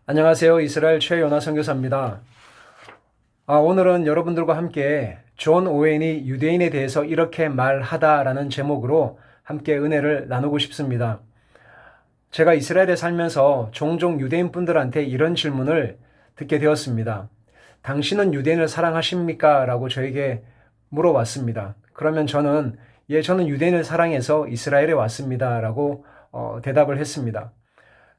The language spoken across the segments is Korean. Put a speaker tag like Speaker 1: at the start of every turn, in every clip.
Speaker 1: 안녕하세요. 이스라엘 최연아 선교사입니다. 오늘은 여러분들과 함께 존 오웬이 유대인에 대해서 이렇게 말하다라는 제목으로 함께 은혜를 나누고 싶습니다. 제가 이스라엘에 살면서 종종 유대인 분들한테 이런 질문을 듣게 되었습니다. 당신은 유대인을 사랑하십니까? 라고 저에게 물어왔습니다. 그러면 저는 저는 유대인을 사랑해서 이스라엘에 왔습니다. 라고 대답을 했습니다.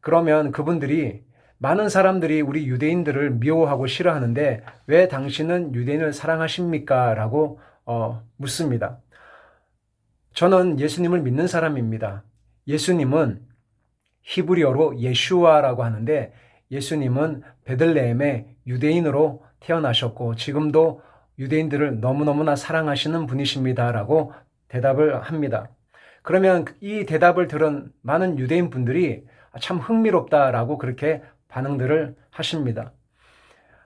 Speaker 1: 그러면 그분들이 많은 사람들이 우리 유대인들을 미워하고 싫어하는데 왜 당신은 유대인을 사랑하십니까? 라고 묻습니다. 저는 예수님을 믿는 사람입니다. 예수님은 히브리어로 예슈아라고 하는데 예수님은 베들레헴의 유대인으로 태어나셨고 지금도 유대인들을 너무너무나 사랑하시는 분이십니다라고 대답을 합니다. 그러면 이 대답을 들은 많은 유대인 분들이 참 흥미롭다라고 그렇게 반응들을 하십니다.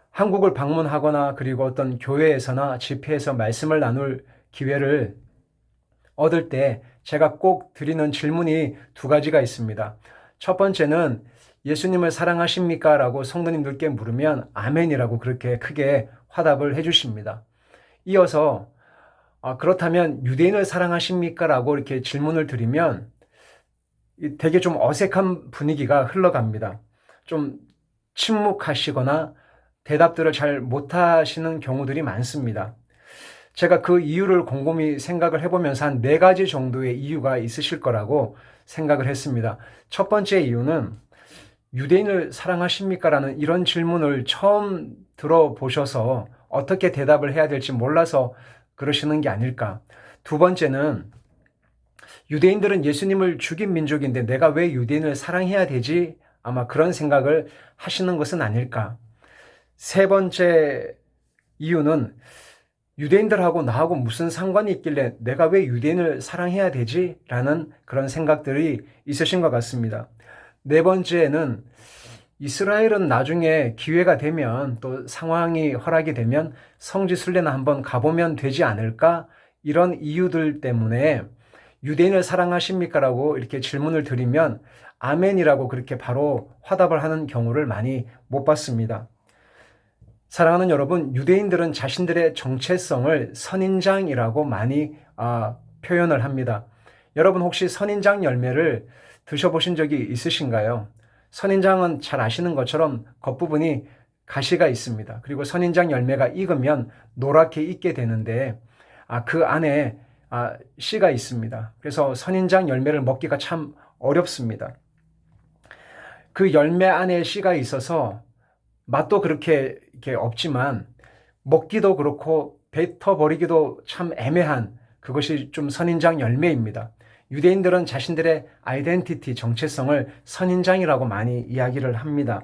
Speaker 1: 한국을 방문하거나 그리고 어떤 교회에서나 집회에서 말씀을 나눌 기회를 얻을 때 제가 꼭 드리는 질문이 두 가지가 있습니다. 첫 번째는 예수님을 사랑하십니까? 라고 성도님들께 물으면 아멘이라고 그렇게 크게 화답을 해주십니다. 이어서 그렇다면 유대인을 사랑하십니까? 라고 이렇게 질문을 드리면 되게 좀 어색한 분위기가 흘러갑니다. 좀 침묵하시거나 대답들을 잘 못하시는 경우들이 많습니다. 제가 그 이유를 곰곰이 생각을 해보면서 한 4가지 정도의 이유가 있으실 거라고 생각을 했습니다. 첫 번째 이유는 유대인을 사랑하십니까? 라는 이런 질문을 처음 들어보셔서 어떻게 대답을 해야 될지 몰라서 그러시는 게 아닐까. 두 번째는 유대인들은 예수님을 죽인 민족인데 내가 왜 유대인을 사랑해야 되지? 아마 그런 생각을 하시는 것은 아닐까. 세 번째 이유는 유대인들하고 나하고 무슨 상관이 있길래 내가 왜 유대인을 사랑해야 되지? 라는 그런 생각들이 있으신 것 같습니다. 네 번째는 이스라엘은 나중에 기회가 되면 또 상황이 허락이 되면 성지순례나 한번 가보면 되지 않을까? 이런 이유들 때문에 유대인을 사랑하십니까? 라고 이렇게 질문을 드리면 아멘이라고 그렇게 바로 화답을 하는 경우를 많이 못 봤습니다. 사랑하는 여러분, 유대인들은 자신들의 정체성을 선인장이라고 많이 표현을 합니다. 여러분 혹시 선인장 열매를 드셔보신 적이 있으신가요? 선인장은 잘 아시는 것처럼 겉부분이 가시가 있습니다. 그리고 선인장 열매가 익으면 노랗게 익게 되는데 그 안에 씨가 있습니다. 그래서 선인장 열매를 먹기가 참 어렵습니다. 그 열매 안에 씨가 있어서 맛도 그렇게 이렇게 없지만 먹기도 그렇고 뱉어버리기도 참 애매한 그것이 좀 선인장 열매입니다. 유대인들은 자신들의 아이덴티티, 정체성을 선인장이라고 많이 이야기를 합니다.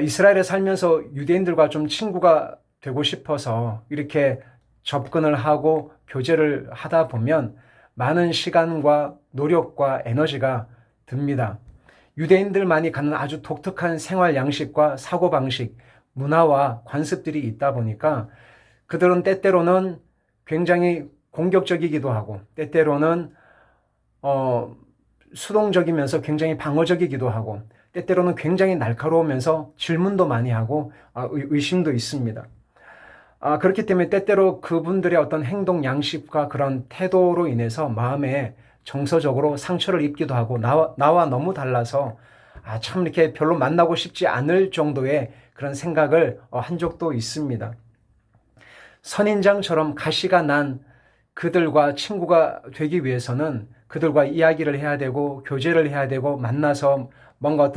Speaker 1: 이스라엘에 살면서 유대인들과 좀 친구가 되고 싶어서 이렇게 접근을 하고 교제를 하다 보면 많은 시간과 노력과 에너지가 듭니다. 유대인들만이 갖는 아주 독특한 생활 양식과 사고방식, 문화와 관습들이 있다 보니까 그들은 때때로는 굉장히 공격적이기도 하고 때때로는 수동적이면서 굉장히 방어적이기도 하고 때때로는 굉장히 날카로우면서 질문도 많이 하고 의심도 있습니다. 그렇기 때문에 때때로 그분들의 어떤 행동 양식과 그런 태도로 인해서 마음에 정서적으로 상처를 입기도 하고 나와 너무 달라서 참 이렇게 별로 만나고 싶지 않을 정도의 그런 생각을 한 적도 있습니다. 선인장처럼 가시가 난 그들과 친구가 되기 위해서는 그들과 이야기를 해야 되고 교제를 해야 되고 만나서 뭔가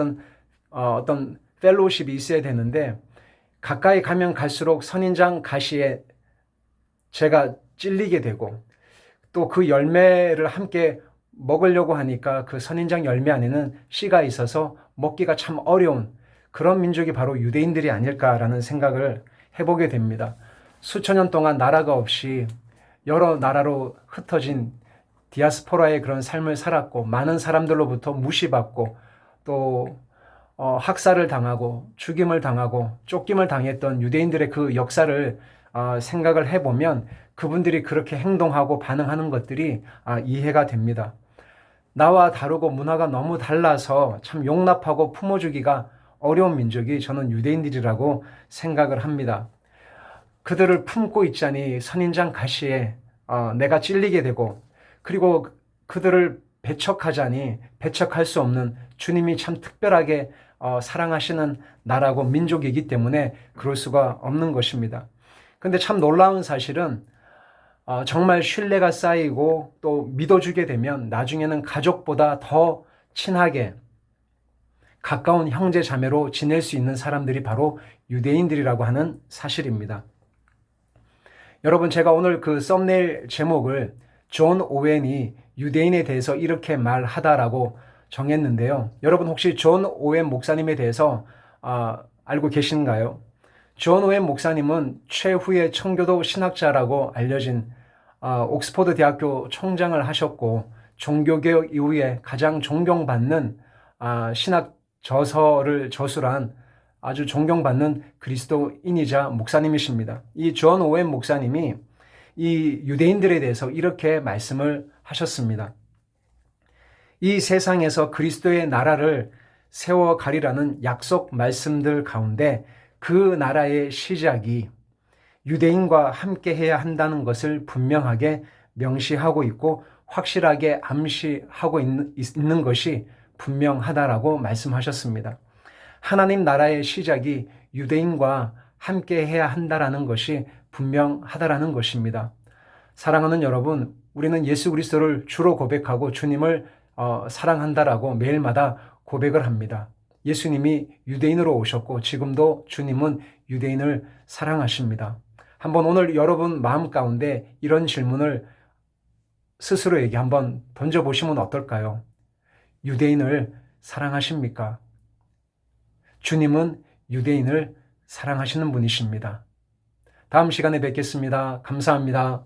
Speaker 1: 어떤 펠로우십이 있어야 되는데 가까이 가면 갈수록 선인장 가시에 제가 찔리게 되고 또 그 열매를 함께 먹으려고 하니까 그 선인장 열매 안에는 씨가 있어서 먹기가 참 어려운 그런 민족이 바로 유대인들이 아닐까라는 생각을 해보게 됩니다. 수천 년 동안 나라가 없이 여러 나라로 흩어진 디아스포라의 그런 삶을 살았고 많은 사람들로부터 무시받고 또 학살을 당하고 죽임을 당하고 쫓김을 당했던 유대인들의 그 역사를 생각을 해보면 그분들이 그렇게 행동하고 반응하는 것들이 이해가 됩니다. 나와 다르고 문화가 너무 달라서 참 용납하고 품어주기가 어려운 민족이 저는 유대인들이라고 생각을 합니다. 그들을 품고 있자니 선인장 가시에 내가 찔리게 되고, 그리고 그들을 배척하자니 배척할 수 없는 주님이 참 특별하게 사랑하시는 나라고 민족이기 때문에 그럴 수가 없는 것입니다. 근데 참 놀라운 사실은 정말 신뢰가 쌓이고 또 믿어주게 되면 나중에는 가족보다 더 친하게 가까운 형제 자매로 지낼 수 있는 사람들이 바로 유대인들이라고 하는 사실입니다. 여러분, 제가 오늘 그 썸네일 제목을 존 오웬이 유대인에 대해서 이렇게 말하다라고 정했는데요. 여러분 혹시 존 오웬 목사님에 대해서 알고 계신가요? 존 오웬 목사님은 최후의 청교도 신학자라고 알려진 옥스퍼드 대학교 총장을 하셨고, 종교개혁 이후에 가장 존경받는 신학 저서를 저술한 아주 존경받는 그리스도인이자 목사님이십니다. 이 존 오웬 목사님이 이 유대인들에 대해서 이렇게 말씀을 하셨습니다. 이 세상에서 그리스도의 나라를 세워가리라는 약속 말씀들 가운데 그 나라의 시작이 유대인과 함께 해야 한다는 것을 분명하게 명시하고 있고 확실하게 암시하고 있는 것이 분명하다라고 말씀하셨습니다. 하나님 나라의 시작이 유대인과 함께 해야 한다라는 것이 분명하다라는 것입니다. 사랑하는 여러분, 우리는 예수 그리스도를 주로 고백하고 주님을 사랑한다라고 매일마다 고백을 합니다. 예수님이 유대인으로 오셨고 지금도 주님은 유대인을 사랑하십니다. 한번 오늘 여러분 마음 가운데 이런 질문을 스스로에게 한번 던져보시면 어떨까요? 유대인을 사랑하십니까? 주님은 유대인을 사랑하시는 분이십니다. 다음 시간에 뵙겠습니다. 감사합니다.